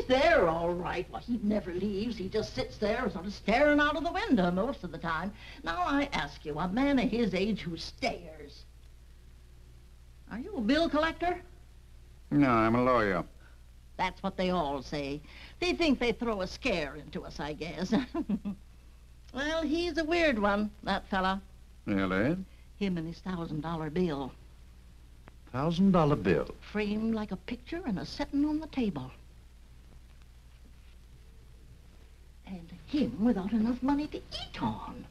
There, all right. Well, he never leaves. He just sits there sort of staring out of the window most of the time. Now, I ask you, a man of his age who stares, are you a bill collector? No, I'm a lawyer. That's what they all say. They think they throw a scare into us, I guess. Well, he's a weird one, that fella. Really? Him and his $1,000 bill. $1,000 bill? Framed like a picture and a setting on the table. And him without enough money to eat on.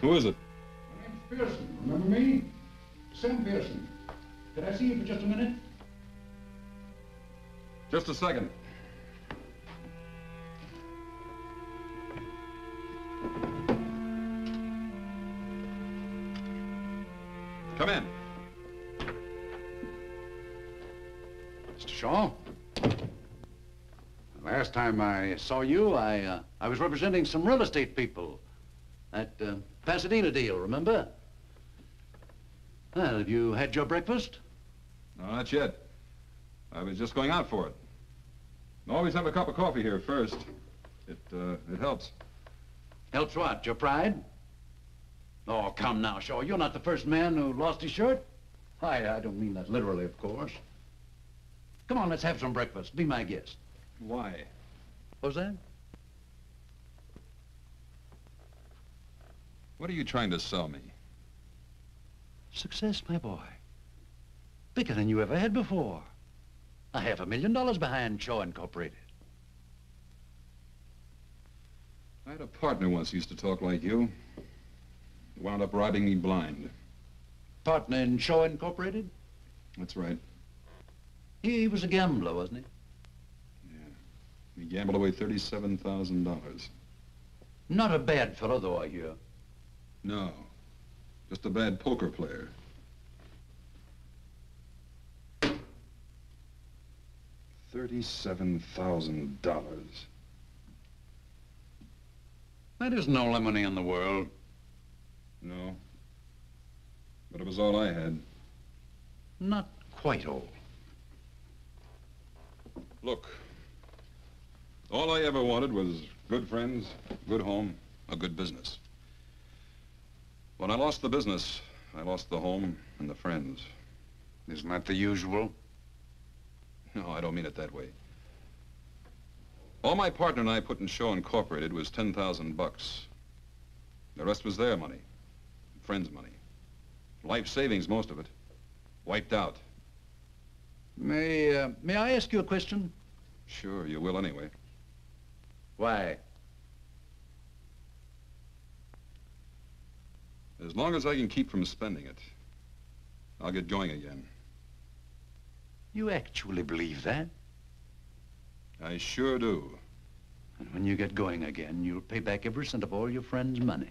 Who is it? My name's Pearson. Remember me? Sam Pearson. Could I see you for just a minute? Just a second. Come in. Mr. Shaw? The last time I saw you, I was representing some real estate people. That Pasadena deal, remember? Well, have you had your breakfast? No, not yet. I was just going out for it. Always have a cup of coffee here first. It helps. Helps what? Your pride? Oh, come now, Shaw. You're not the first man who lost his shirt. I don't mean that literally, of course. Come on, let's have some breakfast. Be my guest. Why? What's that? What are you trying to sell me? Success, my boy. Bigger than you ever had before. $500,000 behind Shaw Incorporated. I had a partner once who used to talk like you. He wound up robbing me blind. Partner in Shaw Incorporated? That's right. He was a gambler, wasn't he? Yeah. He gambled away $37,000. Not a bad fellow, though, I hear. No. Just a bad poker player. $37,000. That isn't all the money in the world. No. But it was all I had. Not quite all. Look, all I ever wanted was good friends, good home, a good business. When I lost the business, I lost the home and the friends. Isn't that the usual? No, I don't mean it that way. All my partner and I put in Shaw Incorporated was 10,000 bucks. The rest was their money, friends' money. Life savings, most of it. Wiped out. May I ask you a question? Sure, you will anyway. Why? As long as I can keep from spending it, I'll get going again. You actually believe that? I sure do. And when you get going again, you'll pay back every cent of all your friends' money.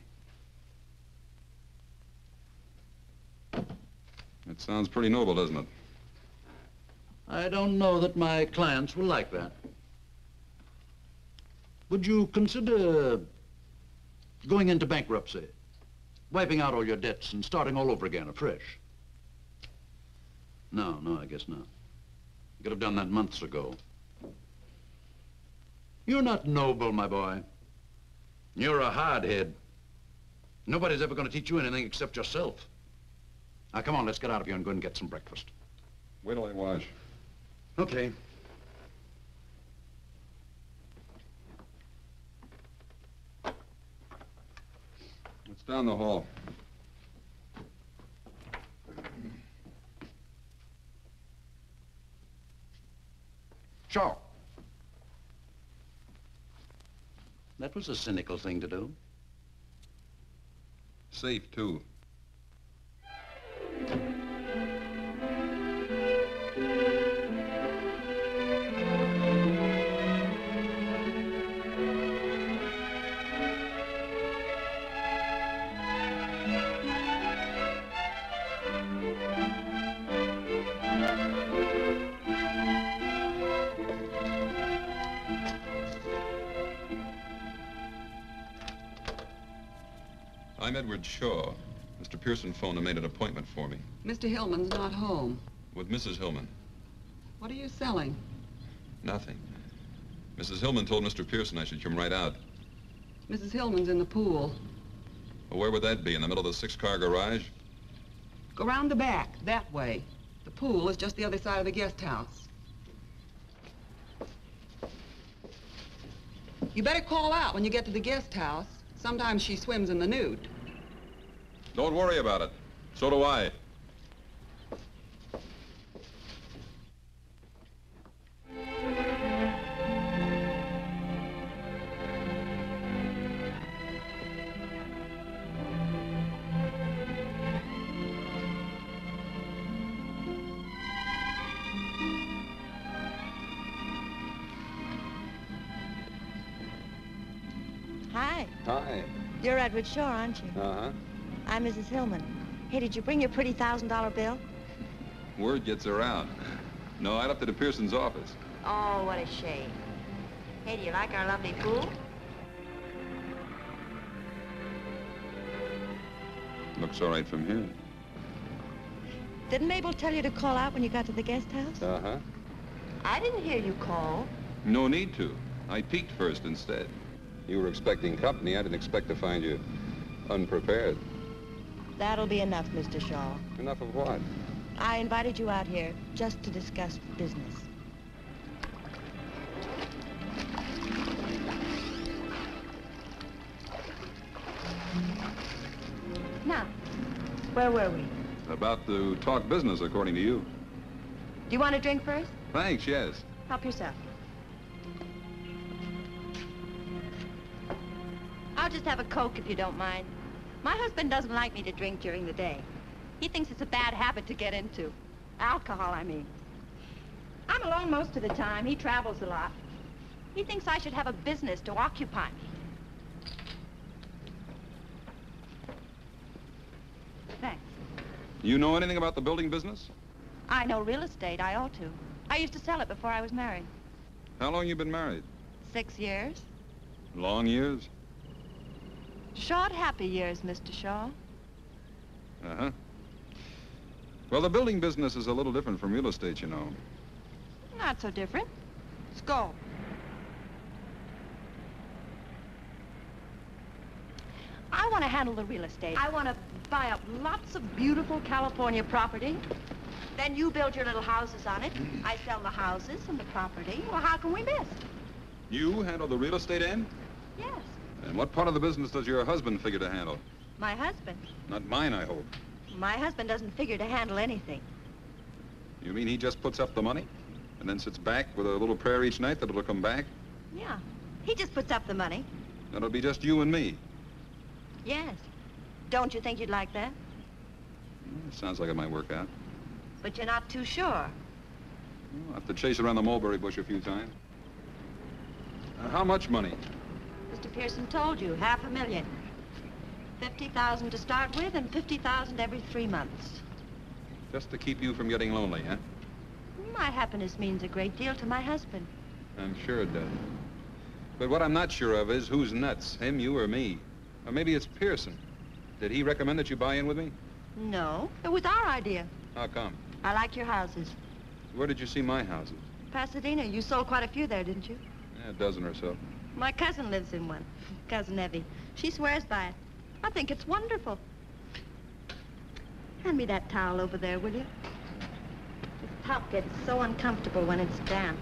It sounds pretty noble, doesn't it? I don't know that my clients will like that. Would you consider going into bankruptcy, wiping out all your debts and starting all over again afresh? No, I guess not. You could have done that months ago. You're not noble, my boy. You're a hardhead. Nobody's ever going to teach you anything except yourself. Now, come on, let's get out of here and go and get some breakfast. Wait till I wash. Okay. It's down the hall. Sure. That was a cynical thing to do. Safe, too. I'm Edward Shaw. Mr. Pearson phoned and made an appointment for me. Mr. Hillman's not home. With Mrs. Hillman. What are you selling? Nothing. Mrs. Hillman told Mr. Pearson I should come right out. Mrs. Hillman's in the pool. Well, where would that be? In the middle of the 6-car garage? Go round the back, that way. The pool is just the other side of the guest house. You better call out when you get to the guest house. Sometimes she swims in the nude. Don't worry about it. So do I. Hi. Hi. You're Edward Shaw, aren't you? Uh-huh. I'm Mrs. Hillman. Hey, did you bring your pretty $1,000 bill? Word gets around. No, I left it at Pearson's office. Oh, what a shame. Hey, do you like our lovely pool? Looks all right from here. Didn't Mabel tell you to call out when you got to the guest house? Uh-huh. I didn't hear you call. No need to. I peeked first instead. You were expecting company. I didn't expect to find you unprepared. That'll be enough, Mr. Shaw. Enough of what? I invited you out here just to discuss business. Now, where were we? About to talk business, according to you. Do you want a drink first? Thanks, yes. Help yourself. I'll just have a Coke if you don't mind. My husband doesn't like me to drink during the day. He thinks it's a bad habit to get into. Alcohol, I mean. I'm alone most of the time. He travels a lot. He thinks I should have a business to occupy me. Thanks. You know anything about the building business? I know real estate. I ought to. I used to sell it before I was married. How long you been married? 6 years. Long years? Short, happy years, Mr. Shaw. Uh-huh. Well, the building business is a little different from real estate, you know. Not so different. Let's go. I want to handle the real estate. I want to buy up lots of beautiful California property. Then you build your little houses on it. I sell the houses and the property. Well, how can we miss? You handle the real estate end? Yes. And what part of the business does your husband figure to handle? My husband. Not mine, I hope. My husband doesn't figure to handle anything. You mean he just puts up the money and then sits back with a little prayer each night that it'll come back? Yeah. He just puts up the money. Then it'll be just you and me. Yes. Don't you think you'd like that? Sounds like it might work out. But you're not too sure. I'll have to chase around the mulberry bush a few times. How much money? Mr. Pearson told you, $500,000. 50,000 to start with and 50,000 every 3 months. Just to keep you from getting lonely, huh? My happiness means a great deal to my husband. I'm sure it does. But what I'm not sure of is who's nuts, him, you, or me. Or maybe it's Pearson. Did he recommend that you buy in with me? No, it was our idea. How come? I like your houses. Where did you see my houses? Pasadena, you sold quite a few there, didn't you? Yeah, a dozen or so. My cousin lives in one, Cousin Evie. She swears by it. I think it's wonderful. Hand me that towel over there, will you? This top gets so uncomfortable when it's damp.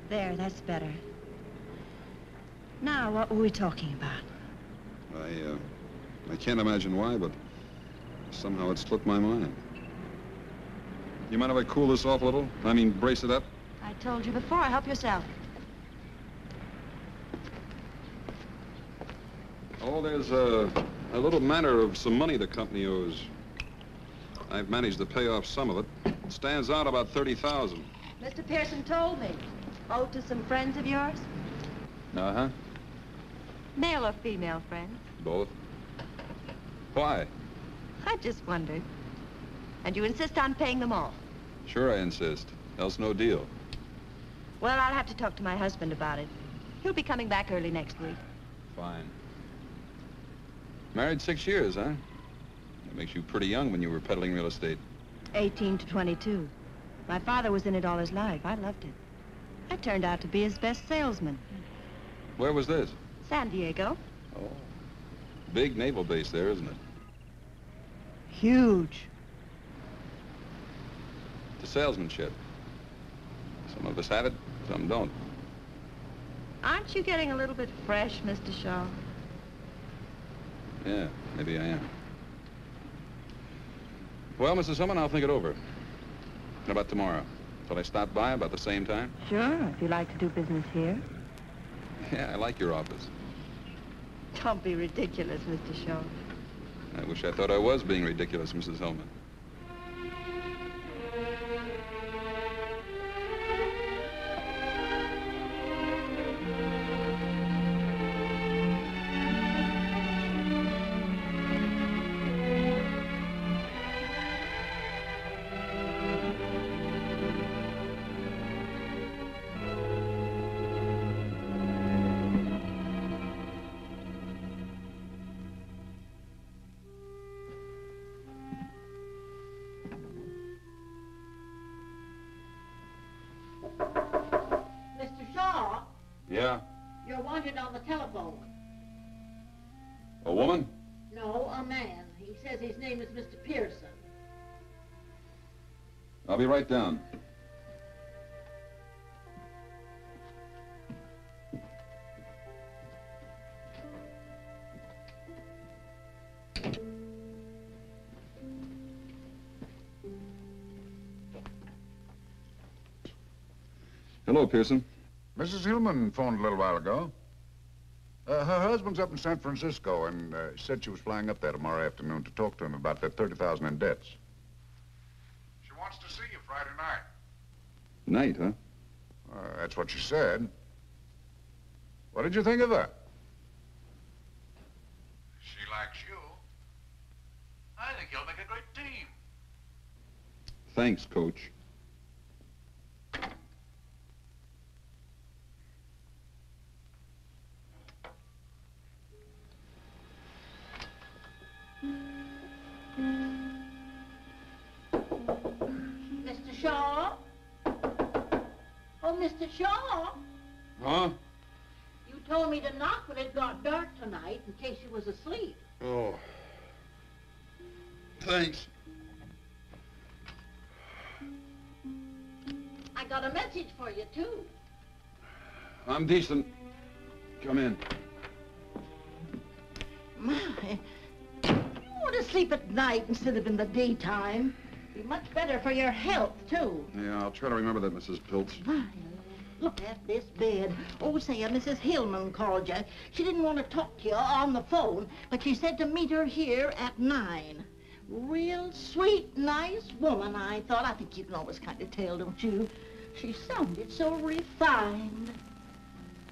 There, that's better. Now, what were we talking about? I can't imagine why, but somehow it slipped my mind. You mind if I cool this off a little? I mean, brace it up? I told you before, help yourself. Oh, there's a little matter of some money the company owes. I've managed to pay off some of it. It stands out about 30,000. Mr. Pearson told me. Owed to some friends of yours? Uh-huh. Male or female friends? Both. Why? I just wondered. And you insist on paying them all? Sure I insist. Else no deal. Well, I'll have to talk to my husband about it. He'll be coming back early next week. Fine. Married 6 years, huh? That makes you pretty young when you were peddling real estate. 18 to 22. My father was in it all his life. I loved it. I turned out to be his best salesman. Where was this? San Diego. Oh. Big naval base there, isn't it? Huge. The salesmanship. Some of us have it, some don't. Aren't you getting a little bit fresh, Mr. Shaw? Yeah, maybe I am. Well, Mrs. Hillman, I'll think it over. How about tomorrow? Shall I stop by about the same time? Sure, if you like to do business here. Yeah, I like your office. Don't be ridiculous, Mr. Shaw. I wish I thought I was being ridiculous, Mrs. Hillman. Mr. Shaw, Yeah? you're wanted on the telephone. A woman? No, a man. He says his name is Mr. Pearson. I'll be right down. Hello, Pearson. Mrs. Hillman phoned a little while ago. Her husband's up in San Francisco and said she was flying up there tomorrow afternoon to talk to him about that 30,000 in debts. She wants to see you Friday night. Night, huh? That's what she said. What did you think of her? She likes you. I think you'll make a great team. Thanks, Coach. Mr. Shaw? Oh, Mr. Shaw? Huh? You told me to knock when it got dark tonight in case you was asleep. Oh. Thanks. got a message for you, too. I'm decent. Come in. My, you want to sleep at night instead of in the daytime. Be much better for your health, too. Yeah, I'll try to remember that, Mrs. Pilts. My, look at this bed. Oh, say, Mrs. Hillman called you. She didn't want to talk to you on the phone, but she said to meet her here at 9. Real sweet, nice woman, I thought. I think you can always kind of tell, don't you? She sounded so refined.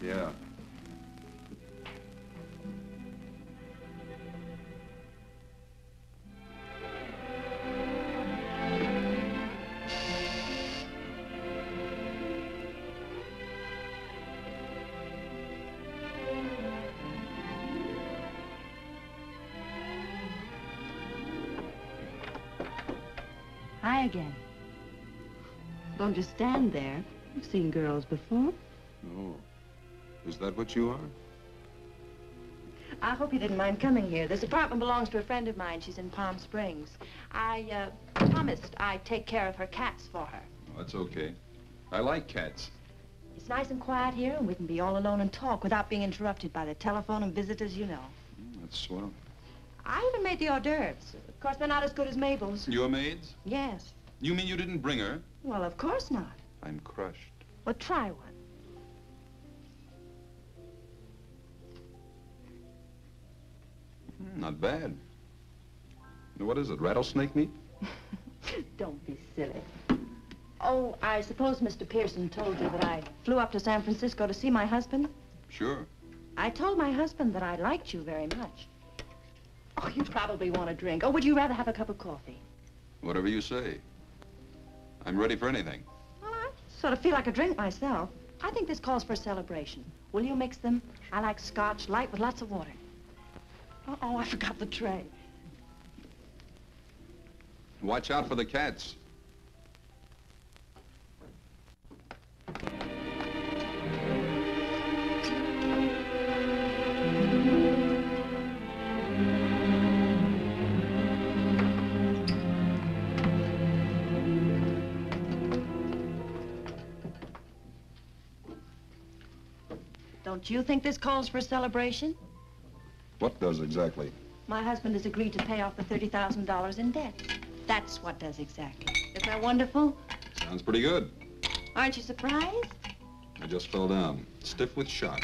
Yeah. Hi again. Don't just stand there. You've seen girls before. Oh. Is that what you are? I hope you didn't mind coming here. This apartment belongs to a friend of mine. She's in Palm Springs. I promised I'd take care of her cats for her. Oh, that's okay. I like cats. It's nice and quiet here, and we can be all alone and talk without being interrupted by the telephone and visitors, you know. That's swell. I even made the hors d'oeuvres. Of course, they're not as good as Mabel's. Your maids? Yes. You mean you didn't bring her? Well, of course not. I'm crushed. Well, try one. Not bad. What is it, rattlesnake meat? Don't be silly. Oh, I suppose Mr. Pearson told you that I flew up to San Francisco to see my husband? Sure. I told my husband that I liked you very much. Oh, you probably want a drink. Or would you rather have a cup of coffee? Whatever you say. I'm ready for anything. Well, I sort of feel like a drink myself. I think this calls for a celebration. Will you mix them? I like scotch, light with lots of water. Uh-oh, I forgot the tray. Watch out for the cats. Don't you think this calls for a celebration? What does exactly? My husband has agreed to pay off the $30,000 in debt. That's what does exactly. Isn't that wonderful? Sounds pretty good. Aren't you surprised? I just fell down, stiff with shock.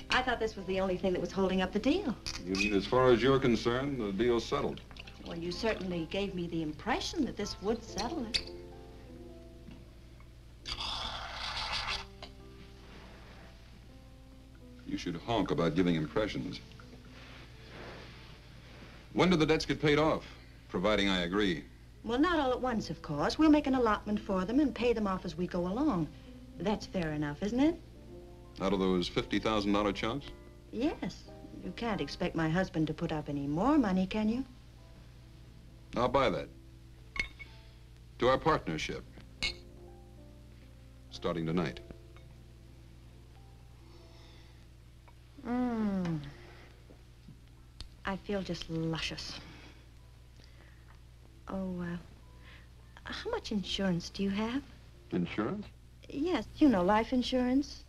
I thought this was the only thing that was holding up the deal. You mean as far as you're concerned, the deal's settled? Well, you certainly gave me the impression that this would settle it. You should honk about giving impressions. When do the debts get paid off, providing I agree? Well, not all at once, of course. We'll make an allotment for them and pay them off as we go along. That's fair enough, isn't it? Out of those $50,000 chunks? Yes. You can't expect my husband to put up any more money, can you? I'll buy that. To our partnership. Starting tonight. I feel just luscious. Oh, how much insurance do you have? Insurance? Yes, you know, life insurance.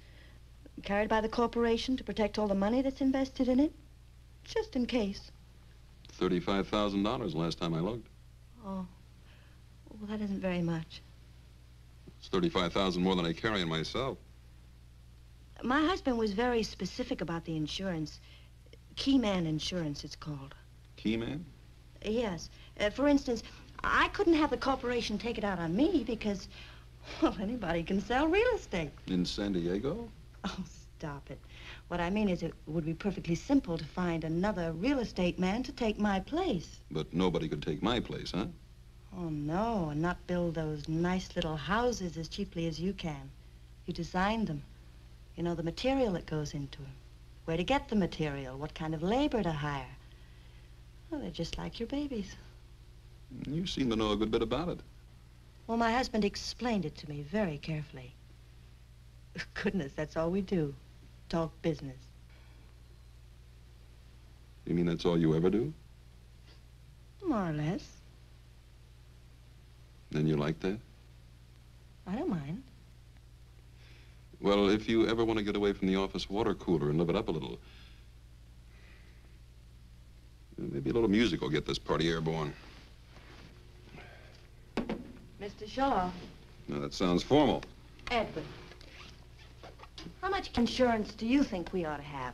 Carried by the corporation to protect all the money that's invested in it. Just in case. $35,000 last time I looked. Oh, well, that isn't very much. It's $35,000 more than I carry in myself. My husband was very specific about the insurance. Key man insurance, it's called. Key man? Yes. For instance, I couldn't have the corporation take it out on me because, well, anybody can sell real estate. In San Diego? Oh, stop it. What I mean is it would be perfectly simple to find another real estate man to take my place. But nobody could take my place, huh? Oh, no, and not build those nice little houses as cheaply as you can. You designed them. You know the material that goes into them. Where to get the material, what kind of labor to hire. Well, they're just like your babies. You seem to know a good bit about it. Well, my husband explained it to me very carefully. Goodness, that's all we do. Talk business. You mean that's all you ever do? More or less. Then you like that? I don't mind. Well, if you ever want to get away from the office water cooler and live it up a little, maybe a little music will get this party airborne. Mr. Shaw. Now, that sounds formal. Edward. How much insurance do you think we ought to have?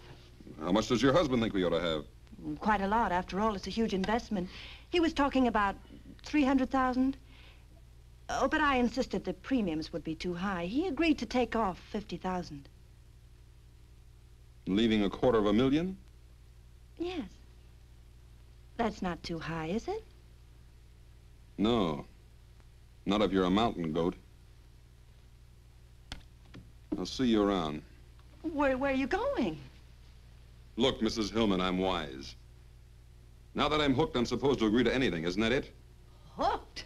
How much does your husband think we ought to have? Quite a lot. After all, it's a huge investment. He was talking about 300,000. Oh, but I insisted the premiums would be too high. He agreed to take off 50,000. Leaving $250,000? Yes. That's not too high, is it? No. Not if you're a mountain goat. I'll see you around. Where are you going? Look, Mrs. Hillman, I'm wise. Now that I'm hooked, I'm supposed to agree to anything, isn't that it? Hooked?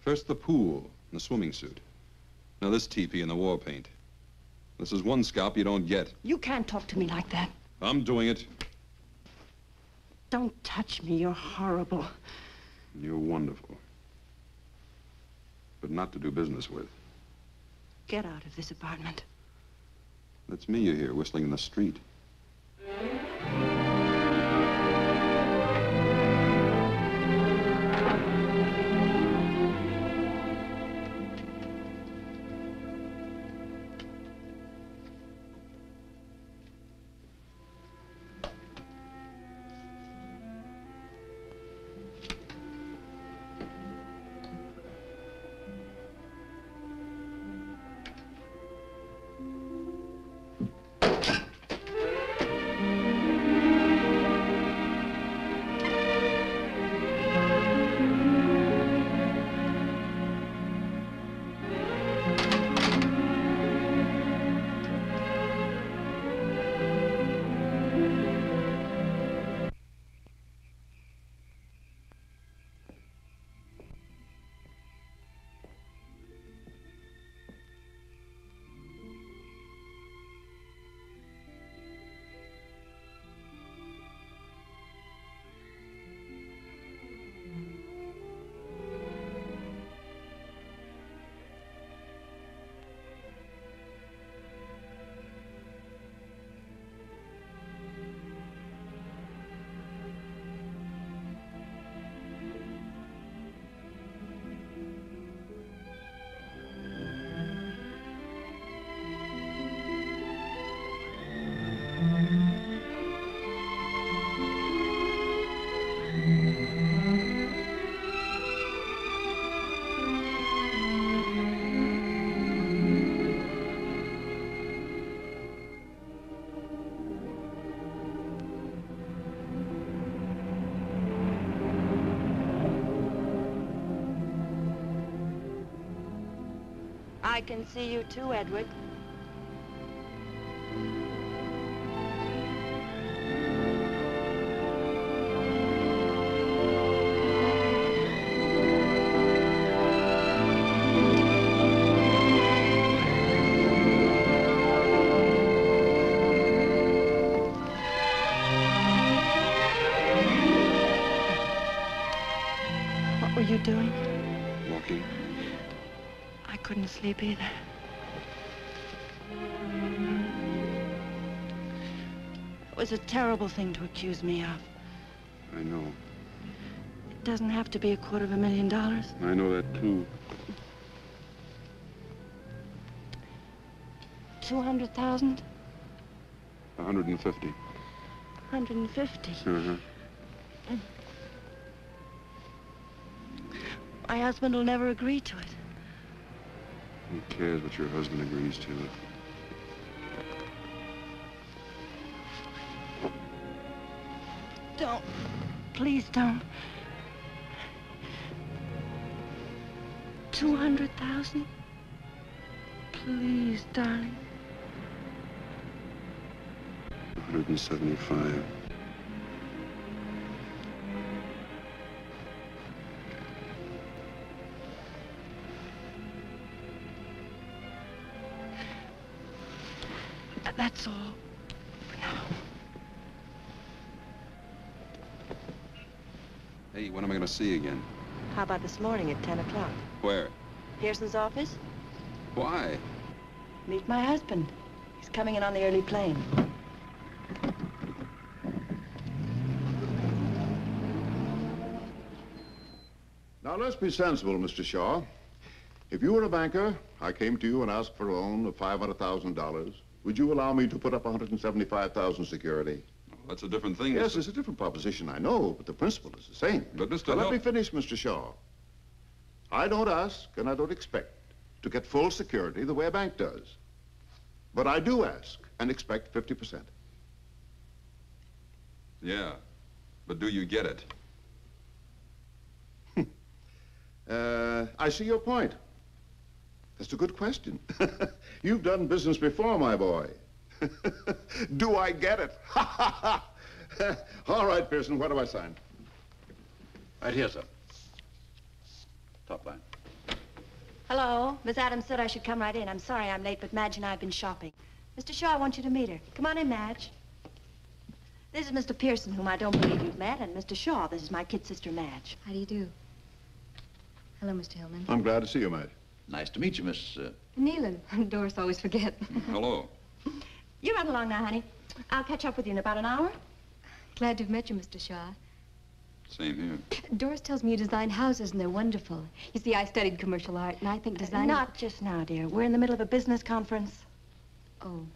First the pool and the swimming suit. Now this teepee and the war paint. This is one scalp you don't get. You can't talk to me like that. I'm doing it. Don't touch me. You're horrible. You're wonderful. But not to do business with. Get out of this apartment. That's me you hear whistling in the street. I can see you too, Edward. What were you doing? Walking. I couldn't sleep either. It was a terrible thing to accuse me of. I know. It doesn't have to be $250,000. I know that, too. 200,000? 150. 150. Uh-huh. My husband will never agree to it. Who cares what your husband agrees to? Don't. Please don't. 200,000? Please, darling. 175. That's all. For now. Hey, when am I going to see you again? How about this morning at 10 o'clock? Where? Pearson's office? Why? Meet my husband. He's coming in on the early plane. Now, let's be sensible, Mr. Shaw. If you were a banker, I came to you and asked for a loan of $500,000, would you allow me to put up $175,000 security? That's a different thing. Yes, it's a different proposition, I know, but the principle is the same. But, Mr. Now, let me finish, Mr. Shaw. I don't ask and I don't expect to get full security the way a bank does. But I do ask and expect 50%. Yeah, but do you get it? I see your point. That's a good question. You've done business before, my boy. Do I get it? All right, Pearson, where do I sign? Right here, sir. Top line. Hello. Miss Adams said I should come right in. I'm sorry I'm late, but Madge and I have been shopping. Mr. Shaw, I want you to meet her. Come on in, Madge. This is Mr. Pearson, whom I don't believe you've met, and Mr. Shaw, this is my kid sister, Madge. How do you do? Hello, Mr. Hillman. I'm glad to see you, Madge. Nice to meet you, Miss... Nealon. Doris always forget. Hello. You run along now, honey. I'll catch up with you in about an hour. Glad to have met you, Mr. Shaw. Same here. Doris tells me you design houses, and they're wonderful. You see, I studied commercial art, and I think designing... Not just now, dear. We're in the middle of a business conference. Oh,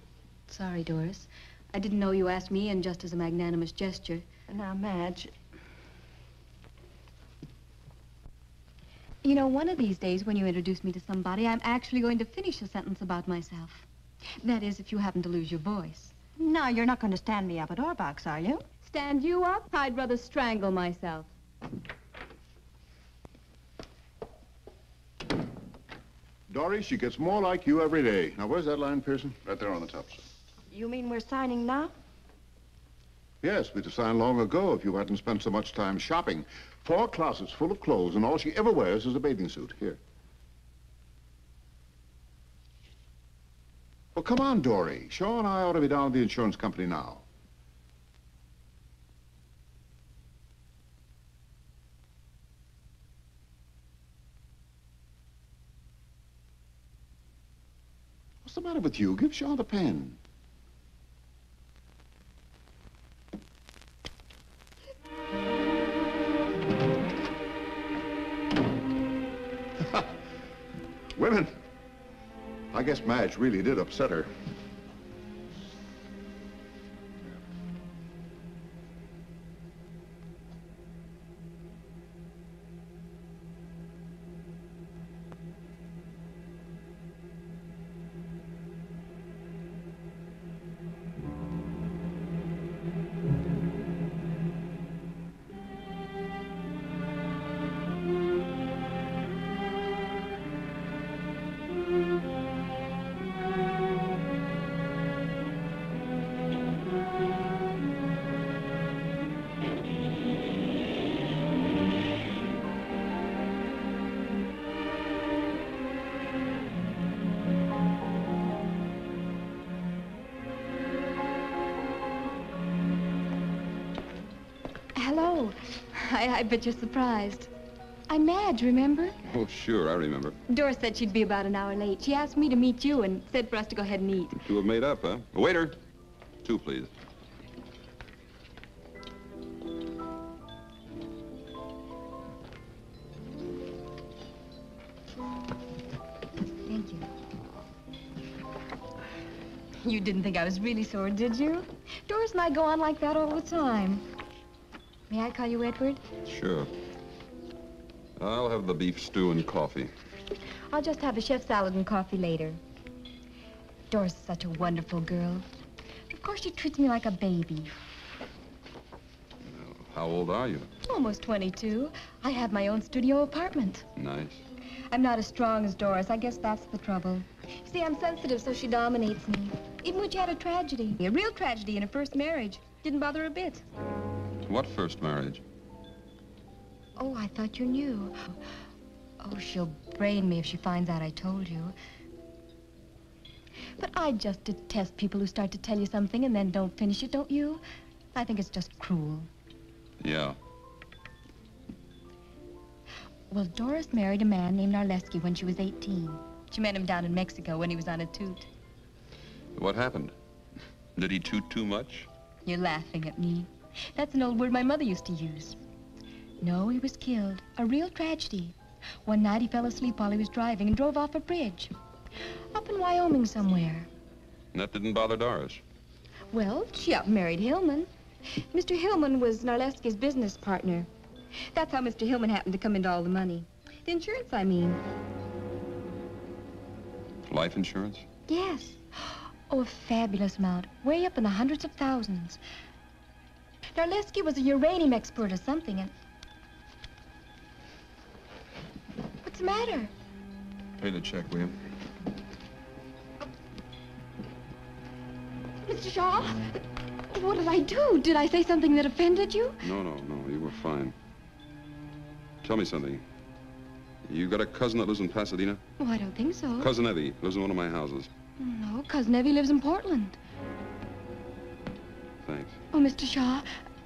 sorry, Doris. I didn't know you asked me in just as a magnanimous gesture. Now, Madge... You know, one of these days when you introduce me to somebody, I'm actually going to finish a sentence about myself. That is, if you happen to lose your voice. No, you're not going to stand me up at our box, are you? Stand you up? I'd rather strangle myself. Dory, she gets more like you every day. Now, where's that line, Pearson? Right there on the top, sir. You mean we're signing now? Yes, we'd have signed long ago if you hadn't spent so much time shopping. 4 closets full of clothes, and all she ever wears is a bathing suit. Here. Well, come on, Dory. Shaw and I ought to be down at the insurance company now. What's the matter with you? Give Shaw the pen. Women. I guess Madge really did upset her. Hello. I bet you're surprised. I'm Madge, remember? Oh, sure, I remember. Doris said she'd be about an hour late. She asked me to meet you and said for us to go ahead and eat. You two have made up, huh? Waiter. 2, please. Thank you. You didn't think I was really sore, did you? Doris and I go on like that all the time. May I call you Edward? Sure. I'll have the beef stew and coffee. I'll just have a chef salad and coffee later. Doris is such a wonderful girl. Of course, she treats me like a baby. How old are you? Almost 22. I have my own studio apartment. Nice. I'm not as strong as Doris. I guess that's the trouble. See, I'm sensitive, so she dominates me. Even when she had a tragedy, a real tragedy in her first marriage, didn't bother her a bit. What first marriage? Oh, I thought you knew. Oh, she'll brain me if she finds out I told you. But I just detest people who start to tell you something and then don't finish it, don't you? I think it's just cruel. Yeah. Well, Doris married a man named Arleski when she was 18. She met him down in Mexico when he was on a toot. What happened? Did he toot too much? You're laughing at me. That's an old word my mother used to use. No, he was killed. A real tragedy. One night he fell asleep while he was driving and drove off a bridge. Up in Wyoming somewhere. And that didn't bother Doris. Well, she up and married Hillman. Mr. Hillman was Narleski's business partner. That's how Mr. Hillman happened to come into all the money. The insurance, I mean. Life insurance? Yes. Oh, a fabulous amount. Way up in the hundreds of thousands. Narleski was a uranium expert or something, and... What's the matter? Pay the check, will you? Mr. Shaw, what did I do? Did I say something that offended you? No, you were fine. Tell me something. You got a cousin that lives in Pasadena? Oh, I don't think so. Cousin Evie lives in one of my houses. No, Cousin Evie lives in Portland. Thanks. Oh, Mr. Shaw,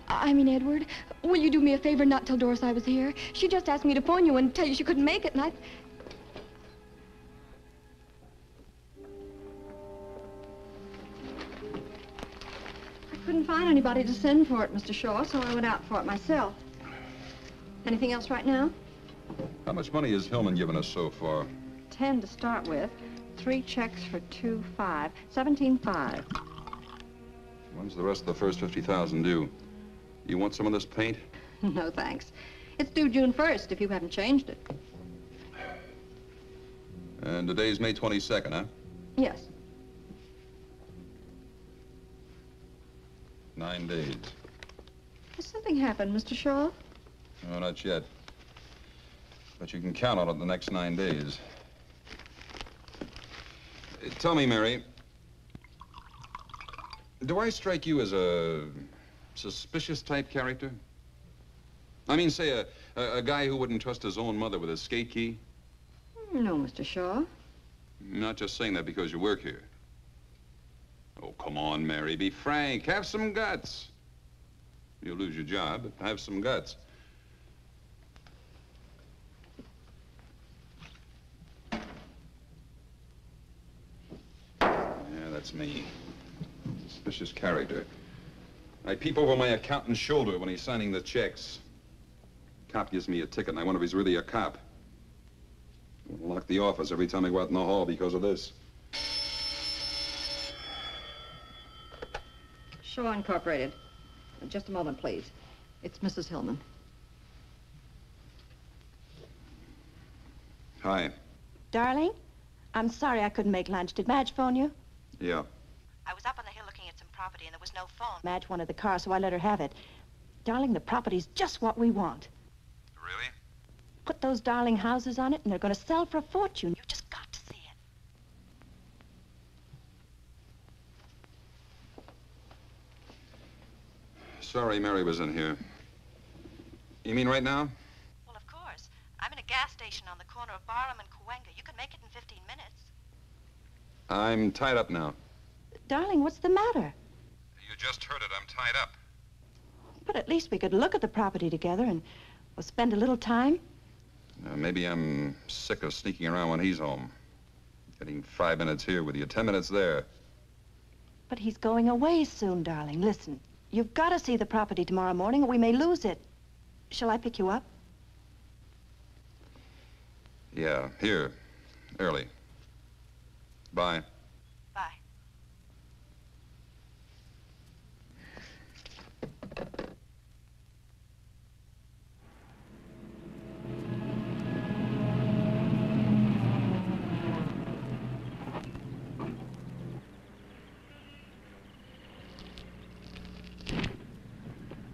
I mean Edward, will you do me a favor and not tell Doris I was here? She just asked me to phone you and tell you she couldn't make it, and I couldn't find anybody to send for it, Mr. Shaw, so I went out for it myself. Anything else right now? How much money has Hillman given us so far? 10 to start with. 3 checks for 2.5. 17.5. When's the rest of the first 50,000 due? You want some of this paint? No, thanks. It's due June 1st if you haven't changed it. And today's May 22nd, huh? Yes. 9 days. Has something happened, Mr. Shaw? No, not yet. But you can count on it the next 9 days. Tell me, Mary, do I strike you as a suspicious type character? I mean, say, a guy who wouldn't trust his own mother with his skate key? No, Mr. Shaw. I'm not just saying that because you work here. Oh, come on, Mary, be frank. Have some guts. You'll lose your job, but have some guts. Yeah, that's me. Suspicious character. I peep over my accountant's shoulder when he's signing the checks. Cop gives me a ticket, and I wonder if he's really a cop. I'll lock the office every time I go out in the hall because of this. Shaw Incorporated. Just a moment, please. It's Mrs. Hillman. Hi. Darling, I'm sorry I couldn't make lunch. Did Madge phone you? Yeah. I was up on the hill looking at some property and there was no phone. Madge wanted the car, so I let her have it. Darling, the property's just what we want. Really? Put those darling houses on it and they're going to sell for a fortune. You've just got to see it. Sorry Mary was in here. You mean right now? Well, of course. I'm in a gas station on the corner of Barham and Cahuenga. You can make it in 15 minutes. I'm tied up now. Darling, what's the matter? You just heard it. I'm tied up. But at least we could look at the property together and we'll spend a little time. Maybe I'm sick of sneaking around when he's home. Getting 5 minutes here with you, 10 minutes there. But he's going away soon, darling. Listen, you've got to see the property tomorrow morning or we may lose it. Shall I pick you up? Yeah, here. Early. Bye. Bye.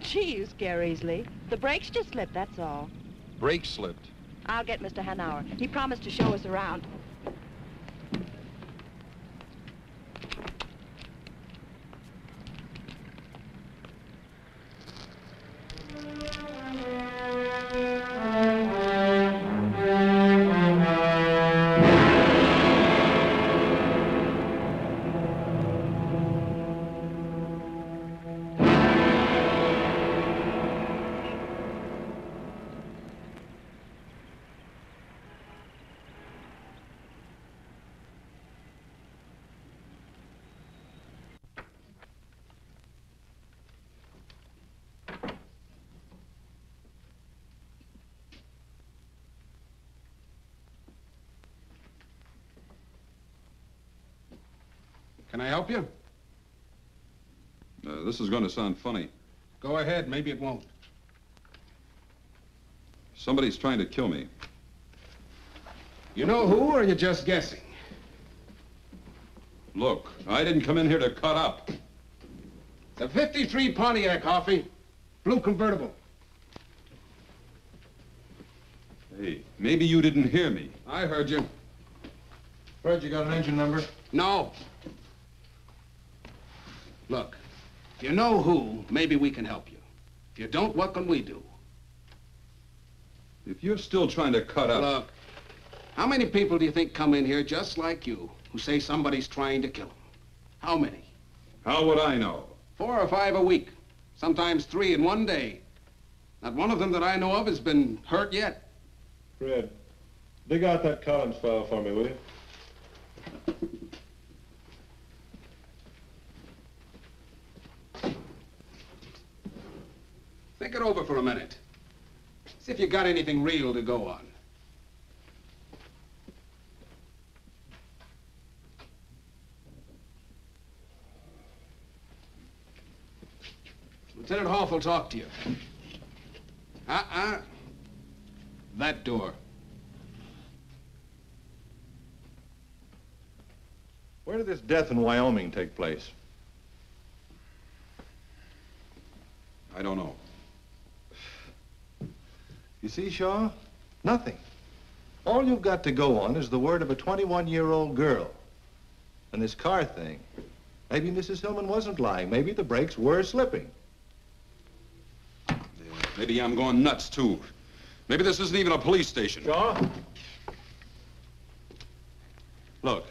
Gee, you scare easily. The brakes just slipped, that's all. Brake slipped. I'll get Mr. Hanauer. He promised to show us around. Can I help you? This is going to sound funny. Go ahead, maybe it won't. Somebody's trying to kill me. You know who, or are you just guessing? Look, I didn't come in here to cut up. It's a 53 Pontiac, Hoffy. Blue convertible. Hey, maybe you didn't hear me. I heard you. Fred, you got an engine number? No. Look, if you know who, maybe we can help you. If you don't, what can we do? If you're still trying to cut up... Look, how many people do you think come in here just like you who say somebody's trying to kill them? How many? How would I know? 4 or 5 a week. Sometimes 3 in one day. Not one of them that I know of has been hurt yet. Fred, dig out that Collins file for me, will you? Think it over for a minute. See if you got anything real to go on. Lieutenant Hoff will talk to you. That door. Where did this death in Wyoming take place? I don't know. You see, Shaw? Nothing. All you've got to go on is the word of a 21-year-old girl. And this car thing. Maybe Mrs. Hillman wasn't lying. Maybe the brakes were slipping. Yeah, maybe I'm going nuts, too. Maybe this isn't even a police station. Shaw? Look,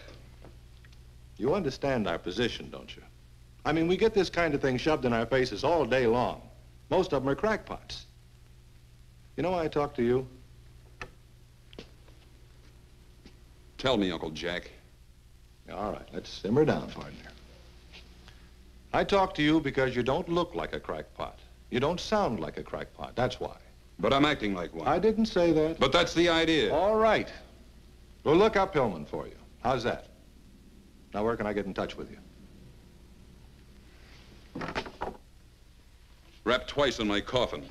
you understand our position, don't you? I mean, we get this kind of thing shoved in our faces all day long. Most of them are crackpots. You know why I talk to you? Tell me, Uncle Jack. All right, let's simmer down, partner. I talk to you because you don't look like a crackpot. You don't sound like a crackpot, that's why. But I'm acting like one. I didn't say that. But that's the idea. All right. We'll look up Hillman for you. How's that? Now, where can I get in touch with you? Wrapped twice in my coffin.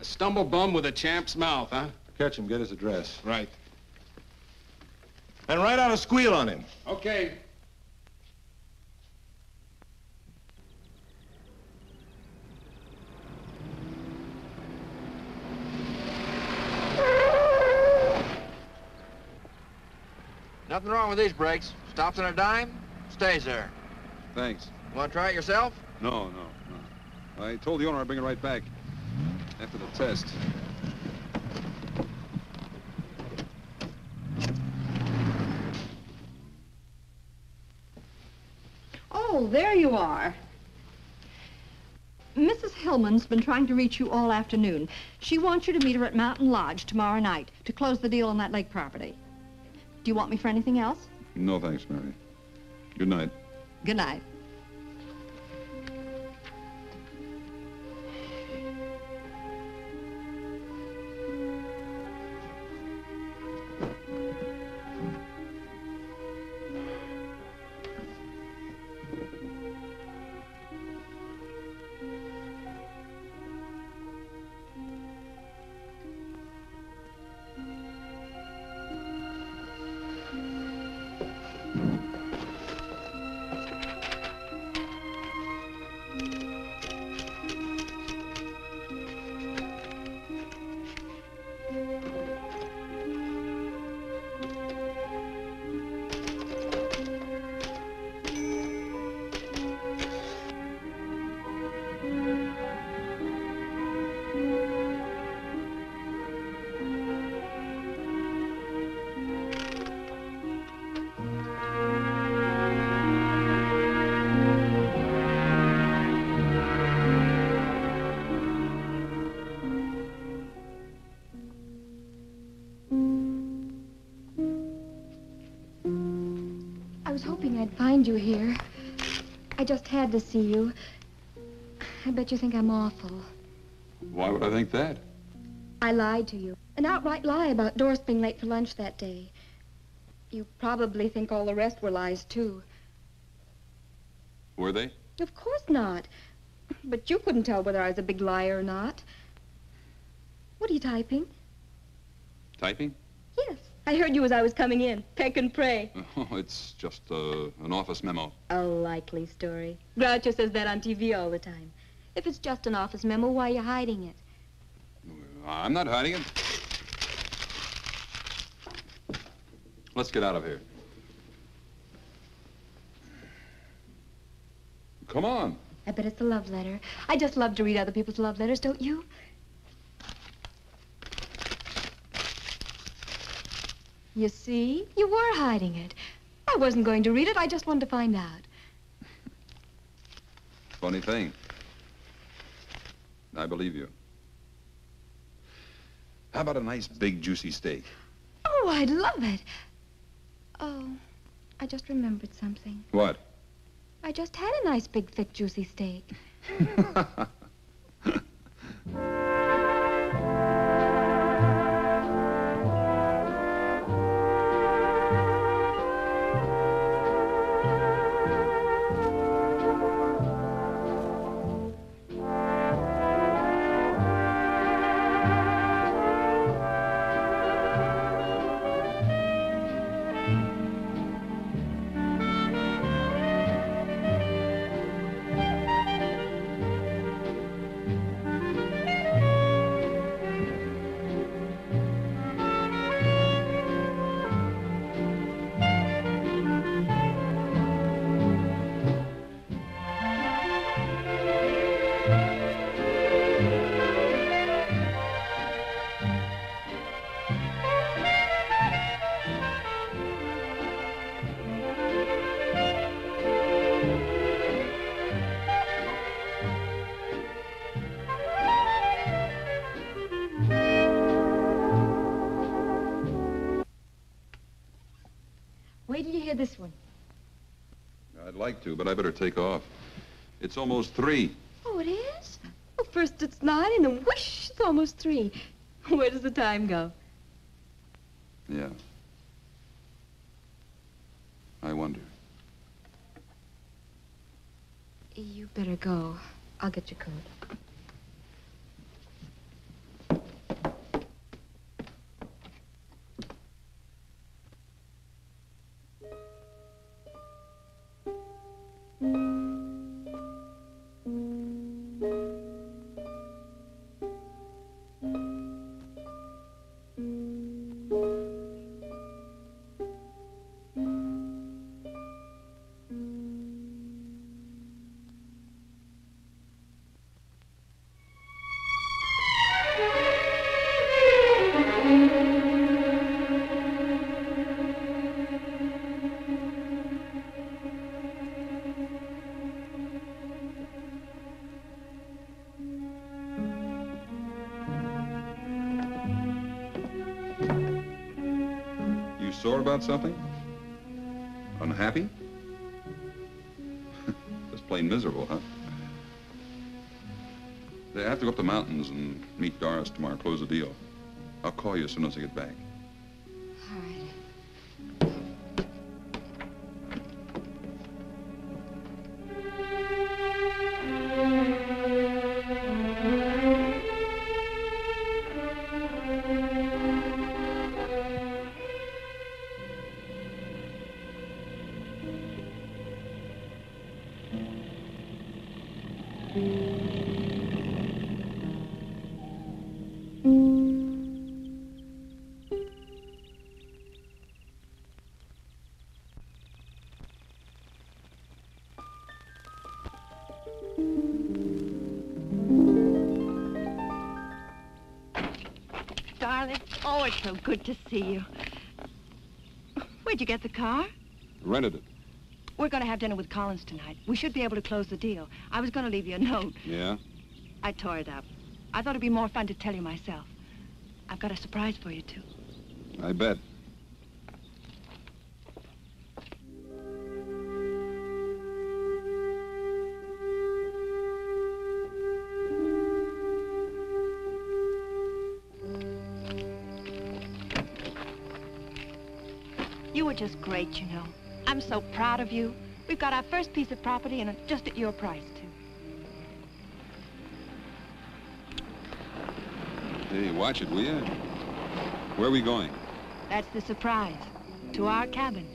A stumble bum with a champ's mouth, huh? Catch him, get his address. Right. And write out a squeal on him. Okay. Nothing wrong with these brakes. Stops on a dime, stays there. Thanks. Want to try it yourself? No. I told the owner I'd bring it right back after the test. Oh, there you are. Mrs. Hillman's been trying to reach you all afternoon. She wants you to meet her at Mountain Lodge tomorrow night to close the deal on that lake property. Do you want me for anything else? No, thanks, Mary. Good night. Good night. I was hoping I'd find you here. I just had to see you. I bet you think I'm awful. Why would I think that? I lied to you. An outright lie about Doris being late for lunch that day. You probably think all the rest were lies, too. Were they? Of course not. But you couldn't tell whether I was a big liar or not. What are you typing? Typing? Yes. I heard you as I was coming in. Peck and pray. Oh, it's just an office memo. A likely story. Groucho says that on TV all the time. If it's just an office memo, why are you hiding it? I'm not hiding it. Let's get out of here. Come on. I bet it's a love letter. I just love to read other people's love letters, don't you? You see? You were hiding it. I wasn't going to read it. I just wanted to find out. Funny thing. I believe you. How about a nice, big, juicy steak? Oh, I'd love it. Oh, I just remembered something. What? I just had a nice, big, thick, juicy steak. Wait till you hear this one. I'd like to, but I better take off. It's almost 3. Oh, it is? Well, first it's 9, and then whoosh, it's almost 3. Where does the time go? Yeah. I wonder. You better go. I'll get your coat. Sore about something? Unhappy? Just plain miserable, huh? I have to go up the mountains and meet Doris tomorrow, close the deal. I'll call you as soon as I get back. All right. Darling, oh, it's so good to see you. Where'd you get the car? Rented it. We're going to have dinner with Collins tonight. We should be able to close the deal. I was going to leave you a note. Yeah? I tore it up. I thought it'd be more fun to tell you myself. I've got a surprise for you, too. I bet. You were just great, you know. I'm so proud of you. We've got our first piece of property, and it's just at your price, too. Hey, watch it, will you? Where are we going? That's the surprise. To our cabin.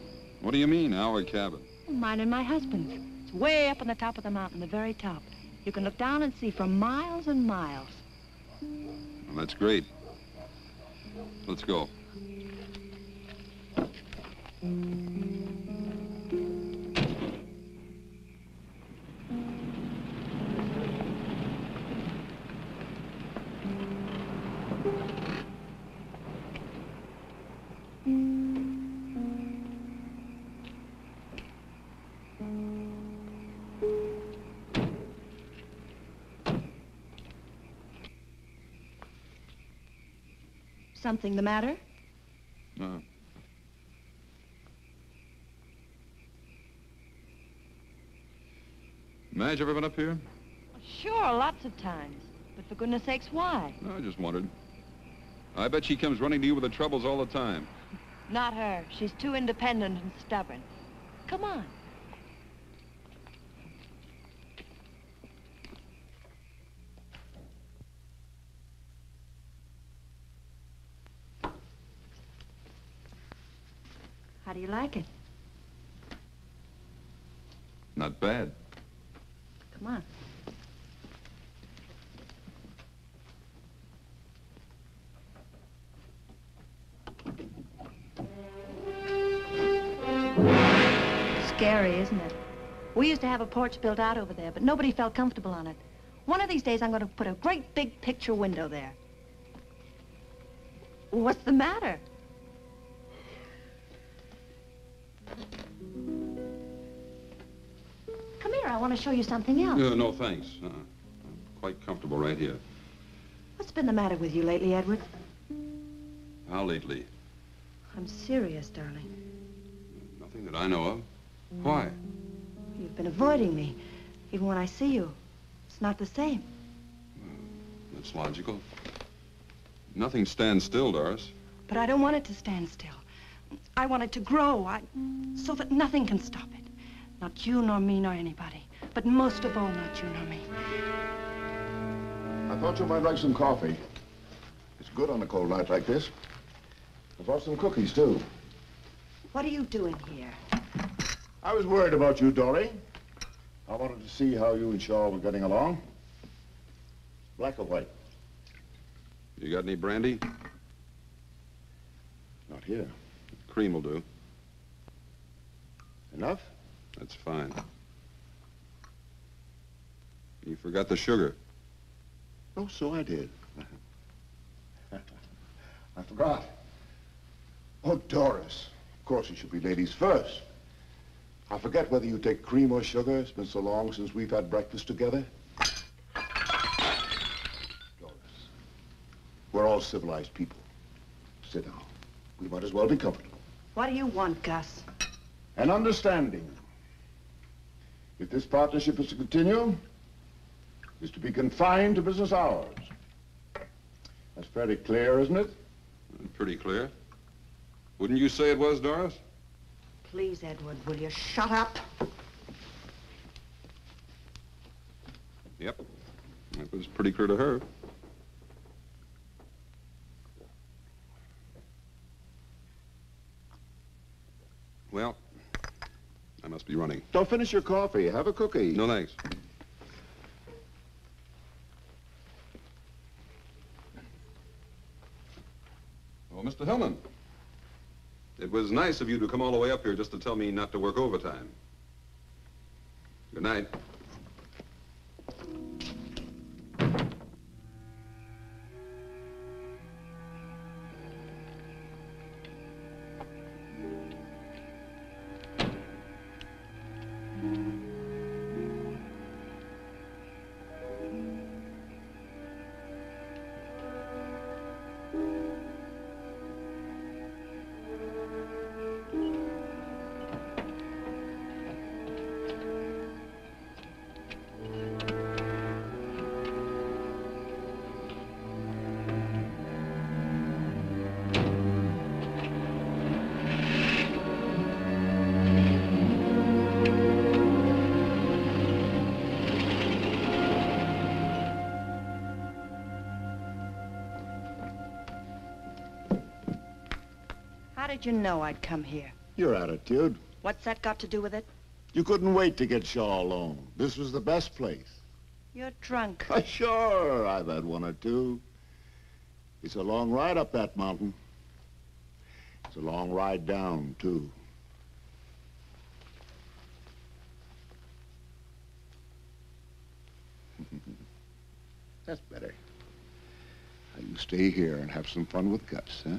What do you mean, our cabin? Mine and my husband's. It's way up on the top of the mountain, the very top. You can look down and see for miles and miles. Well, that's great. Let's go. Something the matter? No. Madge ever been up here? Sure, lots of times. But for goodness sakes, why? No, I just wondered. I bet she comes running to you with the troubles all the time. Not her. She's too independent and stubborn. Come on. How do you like it? Not bad. Come on. Scary, isn't it? We used to have a porch built out over there, but nobody felt comfortable on it. One of these days, I'm going to put a great big picture window there. What's the matter? Come here, I want to show you something else. No, thanks. I'm quite comfortable right here. What's been the matter with you lately, Edward? How lately? I'm serious, darling. Nothing that I know of. Why? You've been avoiding me. Even when I see you, it's not the same. That's logical. Nothing stands still, Doris. But I don't want it to stand still. I want it to grow, so that nothing can stop it. Not you, nor me, nor anybody. But most of all, not you, nor me. I thought you might like some coffee. It's good on a cold night like this. I brought some cookies, too. What are you doing here? I was worried about you, Dory. I wanted to see how you and Shaw were getting along. Black or white? You got any brandy? Not here. Cream will do. Enough? That's fine. You forgot the sugar. Oh, so I did. I forgot. Oh, Doris. Of course, it should be ladies first. I forget whether you take cream or sugar. It's been so long since we've had breakfast together. Doris, we're all civilized people. Sit down. We might as well be comfortable. What do you want, Gus? An understanding. If this partnership is to continue, it's to be confined to business hours. That's fairly clear, isn't it? Pretty clear. Wouldn't you say it was, Doris? Please, Edward, will you shut up? Yep. That was pretty clear to her. Well, I must be running. Don't finish your coffee. Have a cookie. No, thanks. Oh, Mr. Hillman. It was nice of you to come all the way up here just to tell me not to work overtime. Good night. How did you know I'd come here? Your attitude. What's that got to do with it? You couldn't wait to get Shaw alone. This was the best place. You're drunk. Sure, I've had one or two. It's a long ride up that mountain. It's a long ride down, too. That's better. Now you stay here and have some fun with Gus, huh?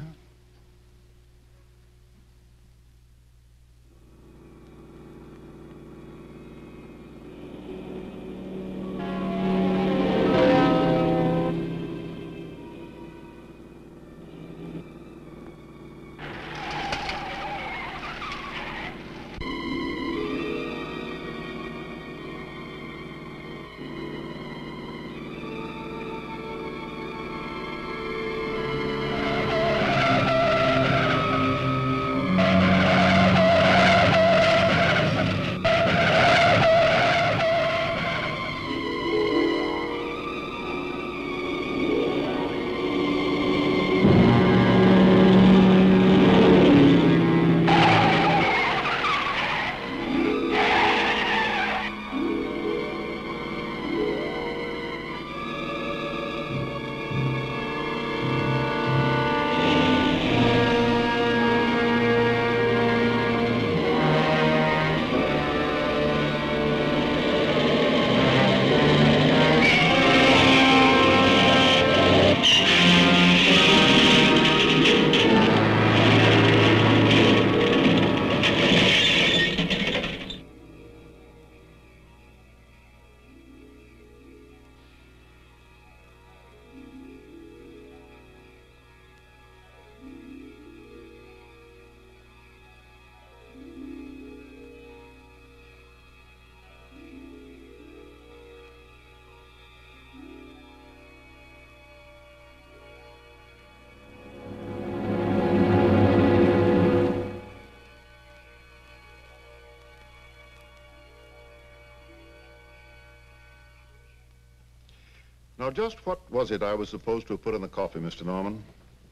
Now, just what was it I was supposed to have put in the coffee, Mr. Norman?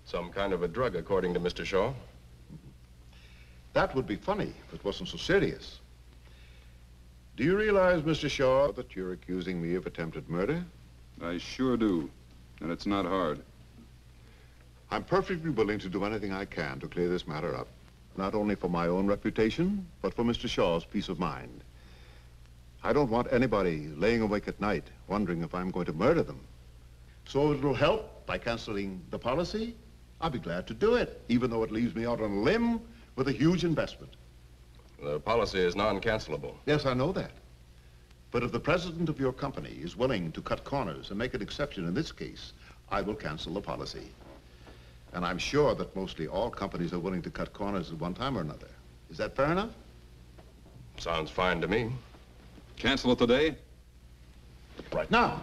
Some kind of a drug, according to Mr. Shaw. That would be funny if it wasn't so serious. Do you realize, Mr. Shaw, that you're accusing me of attempted murder? I sure do, and it's not hard. I'm perfectly willing to do anything I can to clear this matter up, not only for my own reputation, but for Mr. Shaw's peace of mind. I don't want anybody laying awake at night wondering if I'm going to murder them. So if it'll help by canceling the policy, I'll be glad to do it, even though it leaves me out on a limb with a huge investment. The policy is non-cancelable. Yes, I know that. But if the president of your company is willing to cut corners and make an exception in this case, I will cancel the policy. And I'm sure that mostly all companies are willing to cut corners at one time or another. Is that fair enough? Sounds fine to me. Cancel it today? Right now.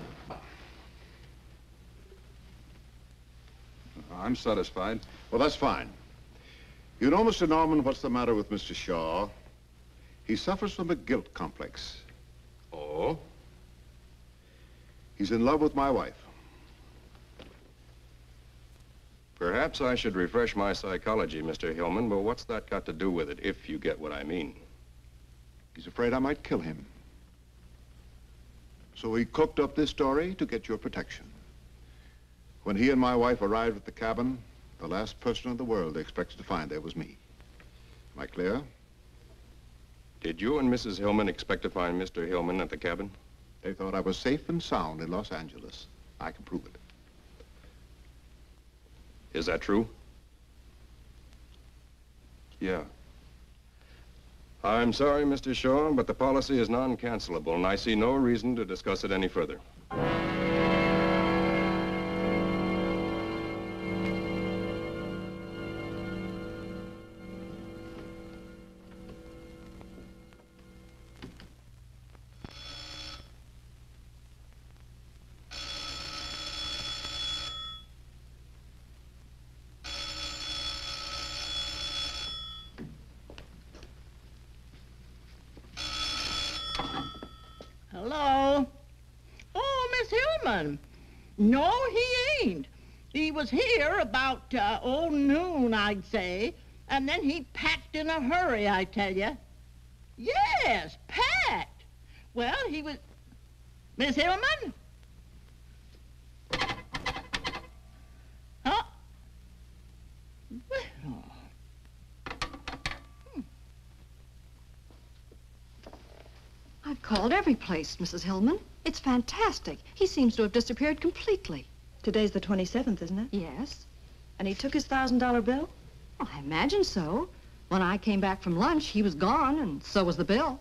I'm satisfied. Well, that's fine. You know, Mr. Norman, what's the matter with Mr. Shaw? He suffers from a guilt complex. Oh? He's in love with my wife. Perhaps I should refresh my psychology, Mr. Hillman, but what's that got to do with it, if you get what I mean? He's afraid I might kill him. So he cooked up this story to get your protection. When he and my wife arrived at the cabin, the last person in the world they expected to find there was me. Am I clear? Did you and Mrs. Hillman expect to find Mr. Hillman at the cabin? They thought I was safe and sound in Los Angeles. I can prove it. Is that true? Yeah. I'm sorry, Mr. Shaw, but the policy is non-cancelable, and I see no reason to discuss it any further. Hello? Oh, Miss Hillman. No, he ain't. He was here about, noon, I'd say. And then he packed in a hurry, I tell you. Yes, packed. Well, he was... Miss Hillman? Huh? Well... I've called every place, Mrs. Hillman. It's fantastic. He seems to have disappeared completely. Today's the 27th, isn't it? Yes. And he took his $1,000 bill? Well, I imagine so. When I came back from lunch, he was gone, and so was the bill.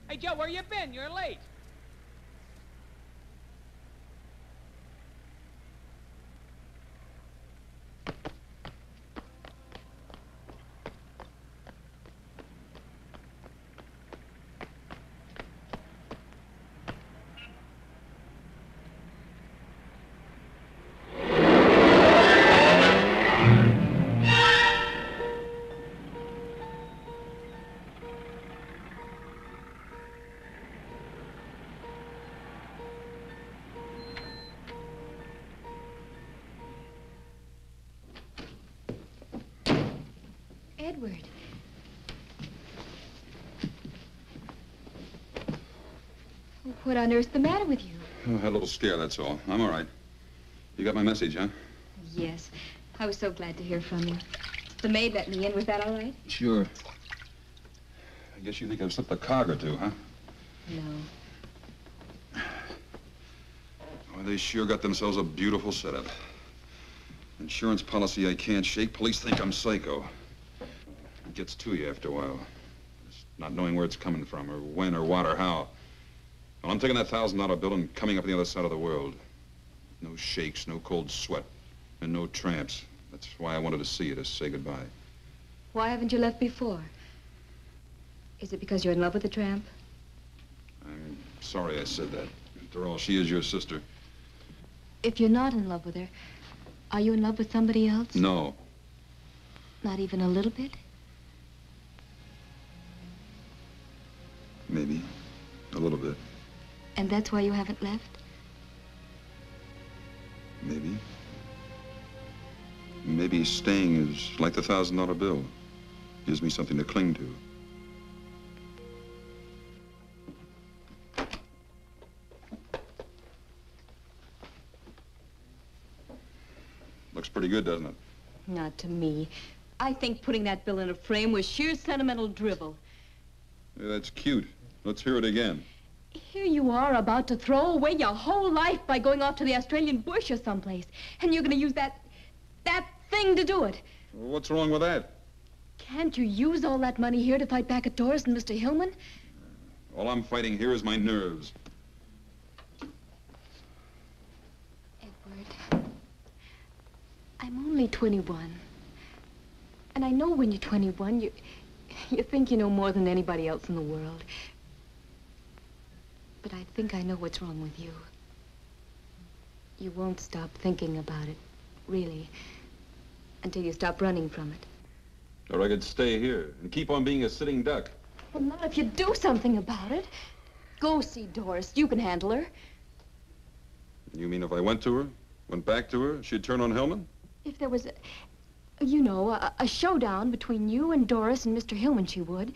Hey, Joe, where you been? You're late. Edward. What on earth's the matter with you? Oh, I had a little scare, that's all. I'm all right. You got my message, huh? Yes. I was so glad to hear from you. The maid let me in. Was that all right? Sure. I guess you think I've slipped a cog or two, huh? No. Well, they sure got themselves a beautiful setup. Insurance policy I can't shake. Police think I'm psycho. It gets to you after a while. Just not knowing where it's coming from, or when, or what, or how. Well, I'm taking that $1,000 bill and coming up on the other side of the world. No shakes, no cold sweat, and no tramps. That's why I wanted to see you, to say goodbye. Why haven't you left before? Is it because you're in love with the tramp? I'm sorry I said that. After all, she is your sister. If you're not in love with her, are you in love with somebody else? No. Not even a little bit? Maybe. A little bit. And that's why you haven't left? Maybe. Maybe staying is like the $1,000 bill. Gives me something to cling to. Looks pretty good, doesn't it? Not to me. I think putting that bill in a frame was sheer sentimental drivel. Yeah, that's cute. Let's hear it again. Here you are about to throw away your whole life by going off to the Australian bush or someplace. And you're going to use that thing to do it. What's wrong with that? Can't you use all that money here to fight back at Doris and Mr. Hillman? All I'm fighting here is my nerves. Edward, I'm only 21. And I know when you're 21, you think you know more than anybody else in the world. But I think I know what's wrong with you. You won't stop thinking about it, really, until you stop running from it. Or I could stay here and keep on being a sitting duck. Well, not if you do something about it. Go see Doris. You can handle her. You mean if I went to her, went back to her, she'd turn on Hillman? If there was a showdown between you and Doris and Mr. Hillman, she would.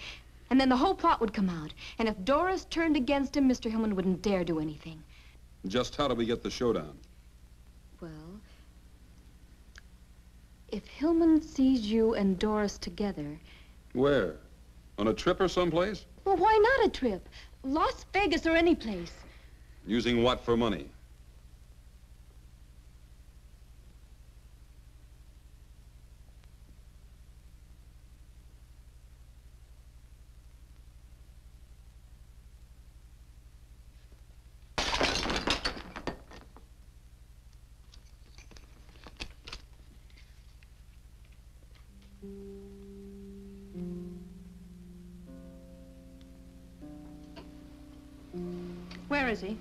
And then the whole plot would come out. And if Doris turned against him, Mr. Hillman wouldn't dare do anything. Just how do we get the showdown? Well, if Hillman sees you and Doris together... Where? On a trip or someplace? Well, why not a trip? Las Vegas or any place. Using what for money? Where is he?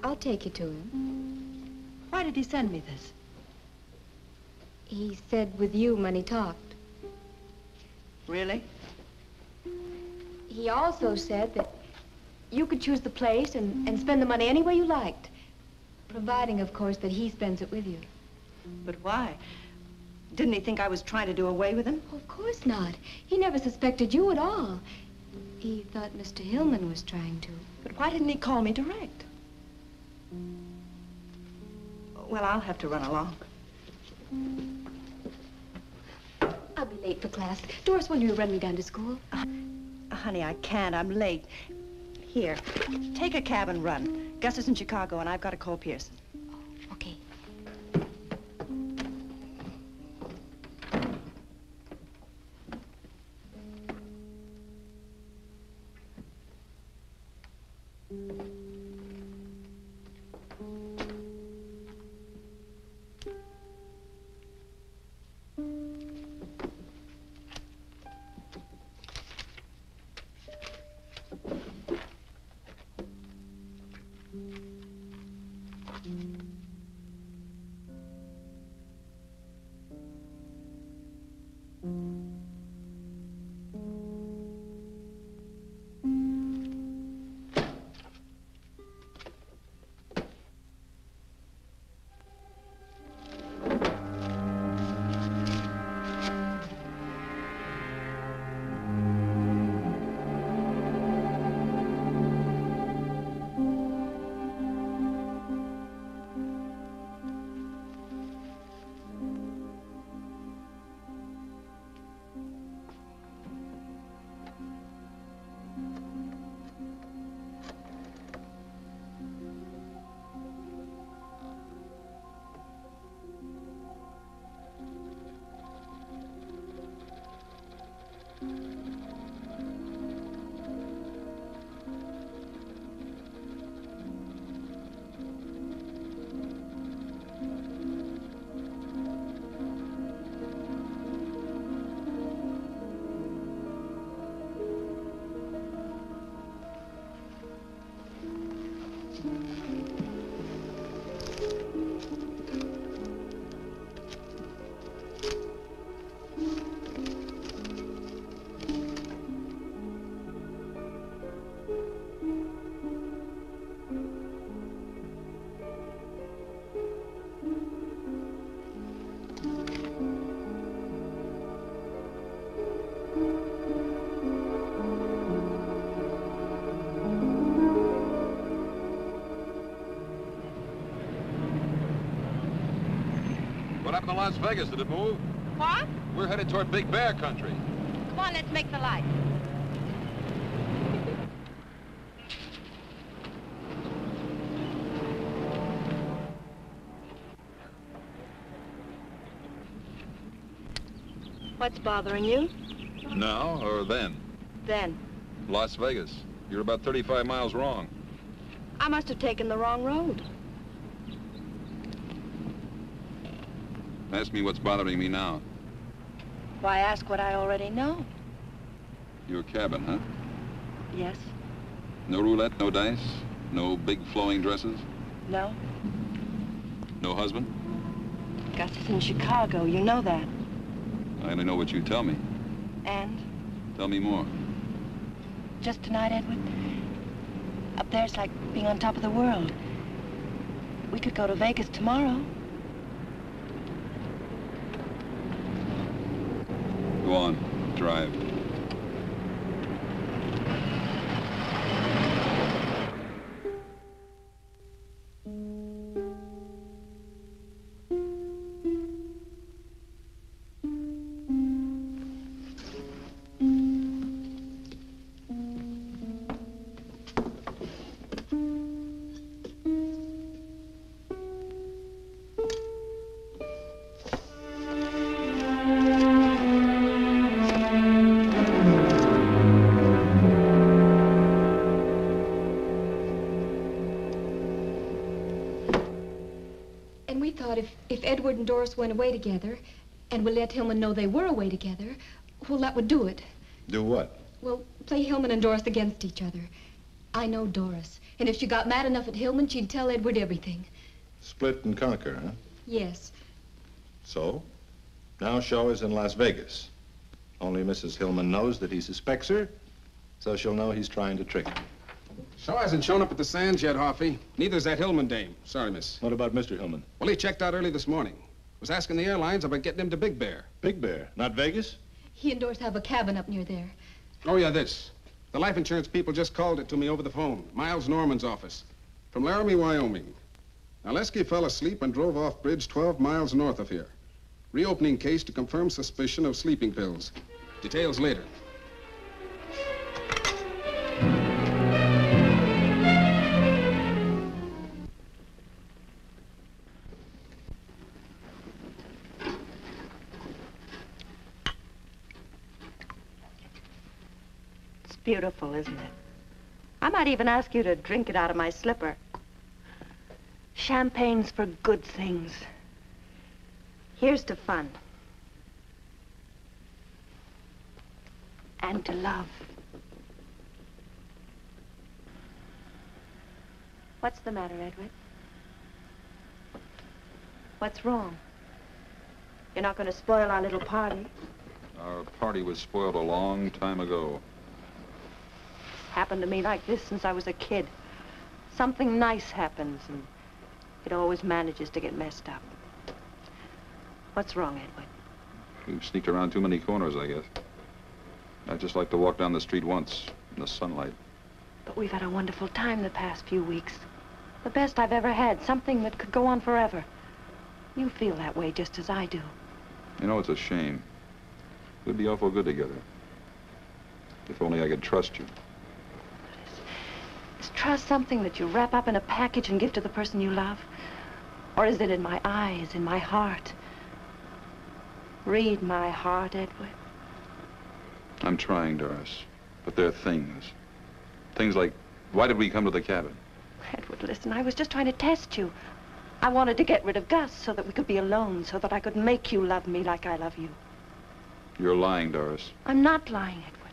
I'll take you to him. Why did he send me this? He said with you when he talked. Really? He also said that you could choose the place and spend the money any way you liked. Providing, of course, that he spends it with you. But why? Didn't he think I was trying to do away with him? Of course not. He never suspected you at all. He thought Mr. Hillman was trying to. But why didn't he call me direct? Well, I'll have to run along. I'll be late for class. Doris, will you run me down to school? Honey, I can't. I'm late. Here, take a cab and run. Gus is in Chicago, and I've got to call Pearson. Okay. What happened to Las Vegas? Did it move? What? We're headed toward Big Bear country. Come on, let's make the light. What's bothering you? Now or then? Then. Las Vegas. You're about 35 miles wrong. I must have taken the wrong road. Ask me what's bothering me now. Why ask what I already know? Your cabin, huh? Yes. No roulette, no dice, no big flowing dresses? No? No husband? Gus is in Chicago, you know that. I only know what you tell me. And? Tell me more. Just tonight, Edward, up there's like being on top of the world. We could go to Vegas tomorrow. Go on, drive. And we thought if Edward and Doris went away together, and we let Hillman know they were away together, well, that would do it. Do what? Well, play Hillman and Doris against each other. I know Doris, and if she got mad enough at Hillman, she'd tell Edward everything. Split and conquer, huh? Yes. So, now Shaw is in Las Vegas. Only Mrs. Hillman knows that he suspects her, so she'll know he's trying to trick her. Shaw hasn't shown up at the Sands yet, Hoffy. Neither's that Hillman dame. Sorry, miss. What about Mr. Hillman? Well, he checked out early this morning. Was asking the airlines about getting him to Big Bear. Big Bear? Not Vegas? He and Doris have a cabin up near there. Oh, yeah, this. The life insurance people just called it to me over the phone. Miles Norman's office. From Laramie, Wyoming. Now, Lesky fell asleep and drove off bridge 12 miles north of here. Reopening case to confirm suspicion of sleeping pills. Details later. It's beautiful, isn't it? I might even ask you to drink it out of my slipper. Champagne's for good things. Here's to fun. And to love. What's the matter, Edward? What's wrong? You're not going to spoil our little party? Our party was spoiled a long time ago. Happened to me like this since I was a kid. Something nice happens, and it always manages to get messed up. What's wrong, Edward? We've sneaked around too many corners, I guess. I'd just like to walk down the street once in the sunlight. But we've had a wonderful time the past few weeks. The best I've ever had, something that could go on forever. You feel that way just as I do. You know, it's a shame. We'd be awful good together. If only I could trust you. Is trust something that you wrap up in a package and give to the person you love? Or is it in my eyes, in my heart? Read my heart, Edward. I'm trying, Doris. But there are things. Things like, why did we come to the cabin? Edward, listen, I was just trying to test you. I wanted to get rid of Gus so that we could be alone, so that I could make you love me like I love you. You're lying, Doris. I'm not lying, Edward.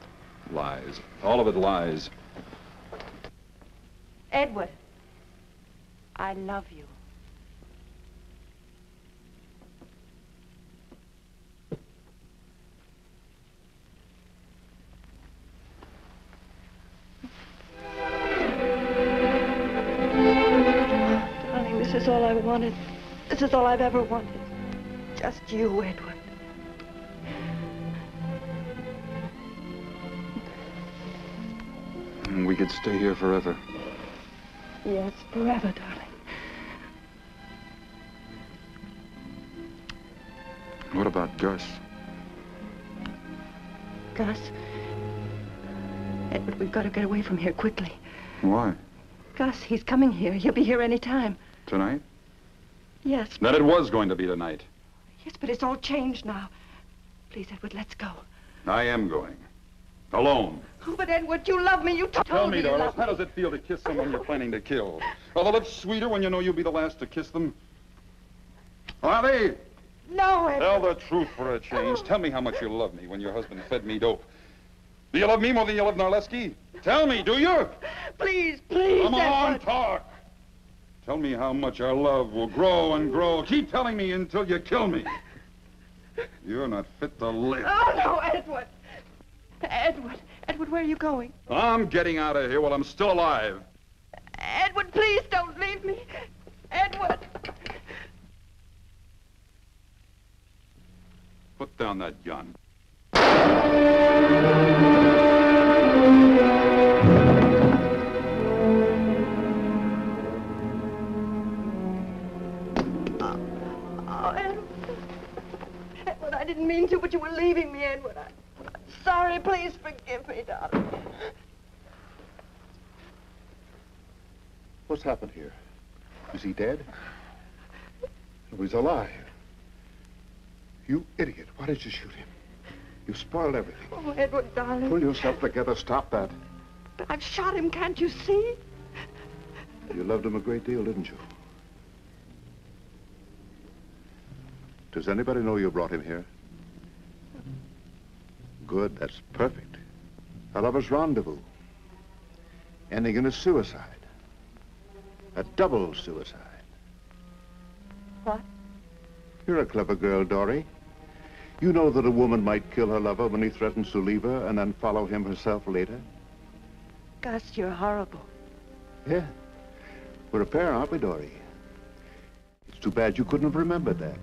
Lies. All of it lies. Edward, I love you. Darling, this is all I wanted. This is all I've ever wanted. Just you, Edward. And we could stay here forever. Yes, forever, darling. What about Gus? Gus? Edward, we've got to get away from here quickly. Why? Gus, he's coming here. He'll be here any time. Tonight? Yes. Then it was going to be tonight. Yes, but it's all changed now. Please, Edward, let's go. I am going. Alone. Oh, but Edward, you love me. You told Tell me me, you Doris, love me. how does it feel to kiss someone you're planning to kill? Are the lips sweeter when you know you'll be the last to kiss them? Are they? No, Edward. Tell the truth for a change. Tell me how much you love me when your husband fed me dope. Do you love me more than you love Narleski? Tell me, do you? please, please, Come on, Edward. talk. Tell me how much our love will grow and grow. Keep telling me until you kill me. You're not fit to live. Oh, no, Edward. Edward, where are you going? I'm getting out of here while I'm still alive. Edward, please don't leave me. Edward. Put down that gun. Oh, Edward. Edward, I didn't mean to, but you were leaving me, Edward. I'm sorry. Please forgive me, darling. What's happened here? Is he dead? No, he's alive. You idiot. Why did you shoot him? You spoiled everything. Oh, Edward, darling. Pull yourself together. Stop that. But I've shot him, can't you see? You loved him a great deal, didn't you? Does anybody know you brought him here? Good, that's perfect. A lover's rendezvous. Ending in a suicide. A double suicide. What? You're a clever girl, Dory. You know that a woman might kill her lover when he threatens to leave her and then follow him herself later? Gus, you're horrible. Yeah. We're a pair, aren't we, Dory? It's too bad you couldn't have remembered that.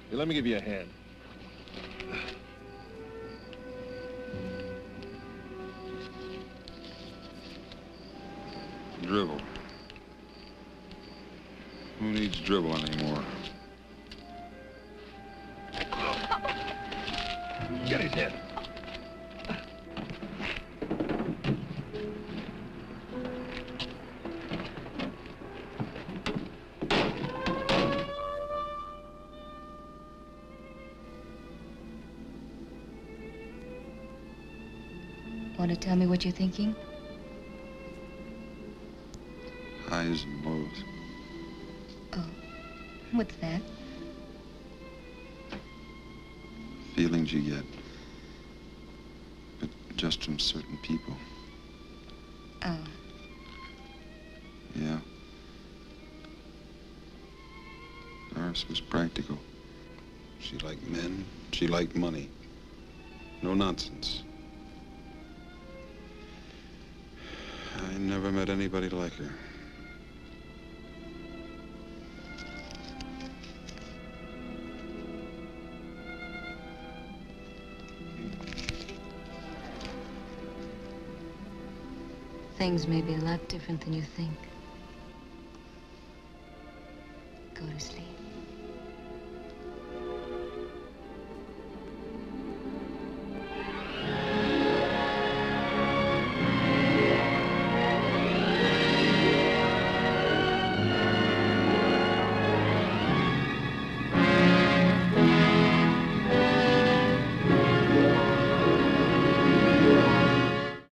Let me give you a hand. Dribble. Who needs dribble anymore? Get his head. Want to tell me what you're thinking? Highs and lows. Oh, what's that? Feelings you get. But just from certain people. Oh. Yeah. Ours was practical. She liked men. She liked money. No nonsense. I never met anybody like her. Things may be a lot different than you think. Go to sleep.